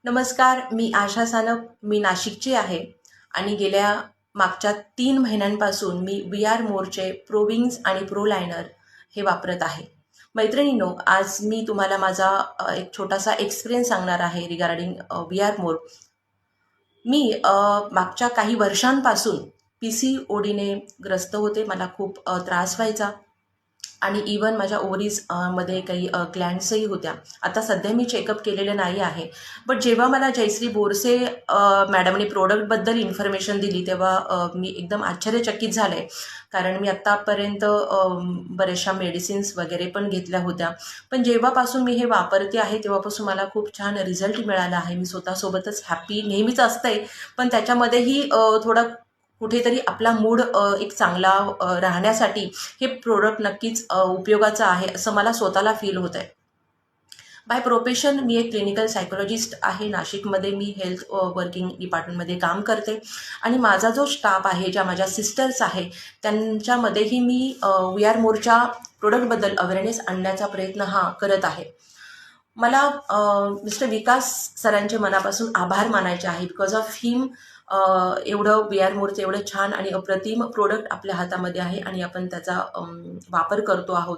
नमस्कार, मी आशा सानप. मी नाशिकची आहे आणि मागच्या 3 महिन्यांपासून मी VR मोरचे प्रो विंग्स आणि प्रो लायनर हे वापरत आहे. मैत्रिणींनो, आज मी तुम्हाला माझा एक छोटासा एक्सपिरियन्स सांगणार आहे रिगार्डिंग VR मोर. मी मागच्या काही वर्षांपासून PCODने ग्रस्त होते. मला खूप त्रास व्हायचा आणि इवन माझ्या ओव्हरीज मध्ये काही ग्लँड्सही होत्या. आता सध्या मी चेकअप केलेलं नाही आहे. बट जेव्हा मला जयश्री बोरसे मॅडमने प्रोडक्टबद्दल इन्फॉर्मेशन दिली तेव्हा मी एकदम आश्चर्यचकित झाले. कारण मी आत्तापर्यंत बऱ्याचशा मेडिसिन्स वगैरे पण घेतल्या होत्या. पण जेव्हापासून मी हे वापरते आहे तेव्हापासून मला खूप छान रिझल्ट मिळाला आहे. मी स्वतःसोबतच हॅपी नेहमीच असते, पण त्याच्यामध्येही थोडा कुठेतरी आपला मूड एक चांगला राहण्यासाठी हे प्रोडक्ट नक्कीच उपयोगाचं आहे असं मला स्वतःला फील होत आहे. बाय प्रोफेशन मी एक क्लिनिकल सायकोलॉजिस्ट आहे. नाशिकमध्ये मी हेल्थ वर्किंग डिपार्टमेंटमध्ये काम करते आणि माझा जो स्टाफ आहे, ज्या माझ्या सिस्टर्स आहे, त्यांच्यामध्येही मी VR मोरच्या प्रोडक्टबद्दल अवेअरनेस आणण्याचा प्रयत्न करत आहे. मला मिस्टर विकास सरांचे मनापासून आभार मानायचे आहे. बिकॉज ऑफ हिम एवढं VR मोरचं एवढं छान आणि अप्रतिम प्रोडक्ट आपल्या हातामध्ये आहे आणि आपण त्याचा वापर करतो आहोत.